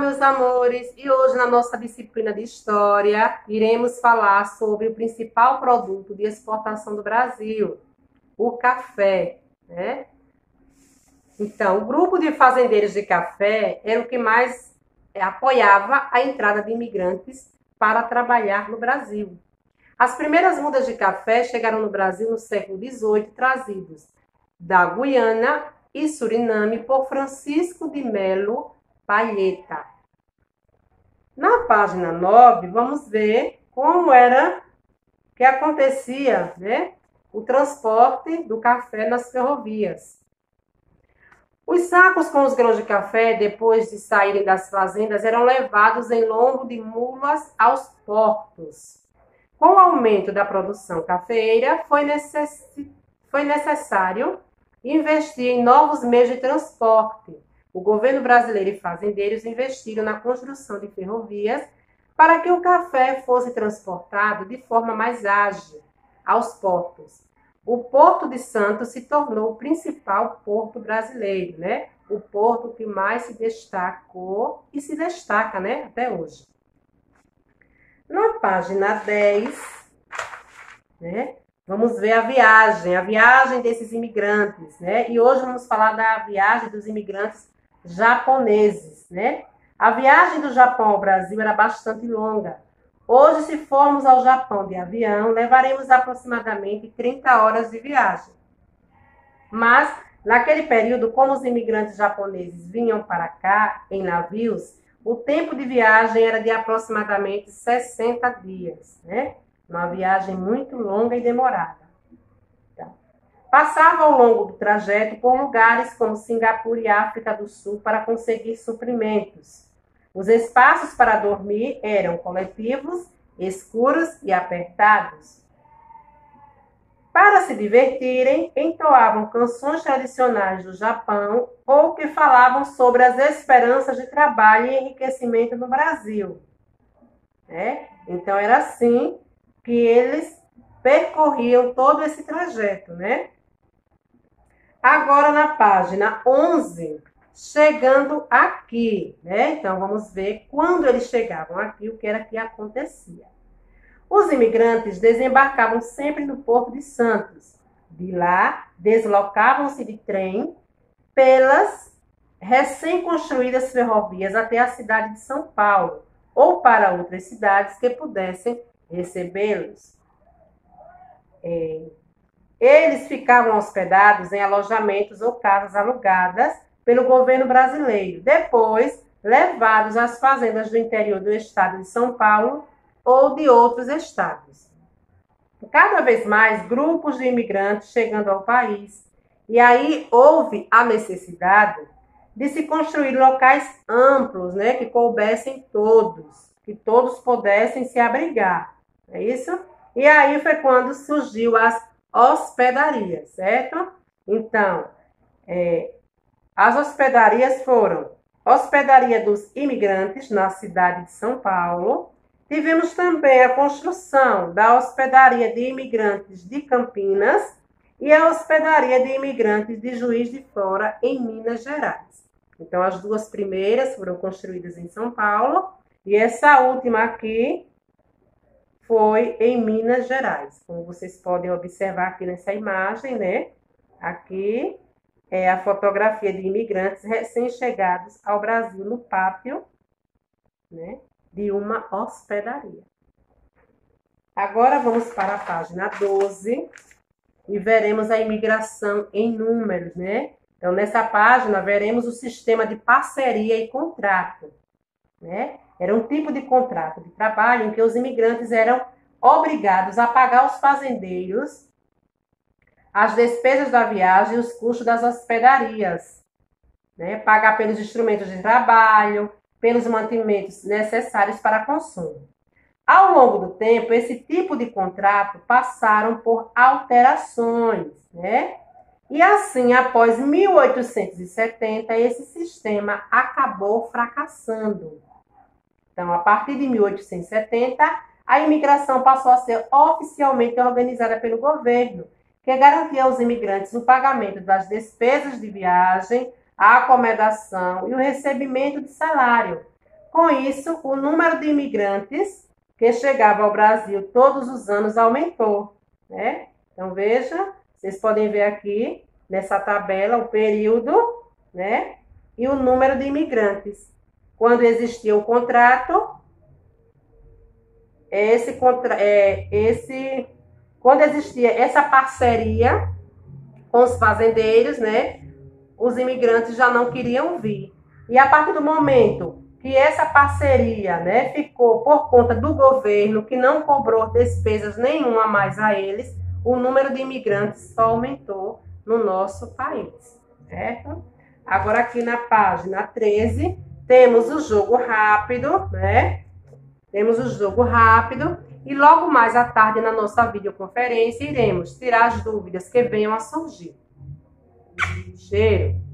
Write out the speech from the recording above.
meus amores! E hoje, na nossa disciplina de História, iremos falar sobre o principal produto de exportação do Brasil, o café, né? Então, o grupo de fazendeiros de café era o que mais apoiava a entrada de imigrantes para trabalhar no Brasil. As primeiras mudas de café chegaram no Brasil no século XVIII, trazidos da Guiana e Suriname por Francisco de Melo Palheta. Na página 9, vamos ver como era que acontecia, né, o transporte do café nas ferrovias. Os sacos com os grãos de café, depois de saírem das fazendas, eram levados em lombo de mulas aos portos. Com o aumento da produção cafeeira, foi necessário investir em novos meios de transporte. O governo brasileiro e fazendeiros investiram na construção de ferrovias para que o café fosse transportado de forma mais ágil aos portos. O Porto de Santos se tornou o principal porto brasileiro, né? O porto que mais se destacou e se destaca, né, até hoje. Na página 10, né, vamos ver a viagem desses imigrantes, né? E hoje vamos falar da viagem dos imigrantes japoneses, né? A viagem do Japão ao Brasil era bastante longa. Hoje, se formos ao Japão de avião, levaremos aproximadamente 30 horas de viagem. Mas, naquele período, como os imigrantes japoneses vinham para cá em navios, o tempo de viagem era de aproximadamente 60 dias, né? Uma viagem muito longa e demorada. Então, passava ao longo do trajeto por lugares como Singapura e África do Sul para conseguir suprimentos. Os espaços para dormir eram coletivos, escuros e apertados. Para se divertirem, entoavam canções tradicionais do Japão ou que falavam sobre as esperanças de trabalho e enriquecimento no Brasil. Então, era assim que eles percorriam todo esse trajeto, né? Agora, na página 11, chegando aqui, né? Então, vamos ver quando eles chegavam aqui, o que era que acontecia. Os imigrantes desembarcavam sempre no Porto de Santos. De lá, deslocavam-se de trem pelas recém-construídas ferrovias até a cidade de São Paulo, ou para outras cidades que pudessem recebê-los. Eles ficavam hospedados em alojamentos ou casas alugadas pelo governo brasileiro, depois levados às fazendas do interior do estado de São Paulo ou de outros estados. Cada vez mais grupos de imigrantes chegando ao país, e aí houve a necessidade de se construir locais amplos, né, que coubessem todos, que todos pudessem se abrigar, é isso? E aí foi quando surgiu as hospedarias, certo? Então, as hospedarias foram Hospedaria dos Imigrantes, na cidade de São Paulo. Tivemos também a construção da Hospedaria de Imigrantes de Campinas e a Hospedaria de Imigrantes de Juiz de Fora, em Minas Gerais. Então, as duas primeiras foram construídas em São Paulo e essa última aqui foi em Minas Gerais. Como vocês podem observar aqui nessa imagem, né? Aqui é a fotografia de imigrantes recém-chegados ao Brasil no pátio, né, de uma hospedaria. Agora vamos para a página 12 e veremos a imigração em números, né? Então, nessa página, veremos o sistema de parceria e contrato, né? Era um tipo de contrato de trabalho em que os imigrantes eram obrigados a pagar aos fazendeiros as despesas da viagem e os custos das hospedarias, né? Pagar pelos instrumentos de trabalho, pelos mantimentos necessários para consumo. Ao longo do tempo, esse tipo de contrato passaram por alterações, né? E assim, após 1870, esse sistema acabou fracassando. Então, a partir de 1870, a imigração passou a ser oficialmente organizada pelo governo, que garantia aos imigrantes o pagamento das despesas de viagem, a acomodação e o recebimento de salário, Com isso, o número de imigrantes que chegava ao Brasil todos os anos aumentou, né? Então, veja, vocês podem ver aqui nessa tabela o período, né? E o número de imigrantes. Quando existia o contrato, quando existia essa parceria com os fazendeiros, né? Os imigrantes já não queriam vir. E a partir do momento que essa parceria, né, ficou por conta do governo, que não cobrou despesas nenhuma mais a eles, o número de imigrantes só aumentou no nosso país, certo? Agora aqui na página 13, temos o jogo rápido, né? Temos o jogo rápido e logo mais à tarde na nossa videoconferência iremos tirar as dúvidas que venham a surgir. Cheiro!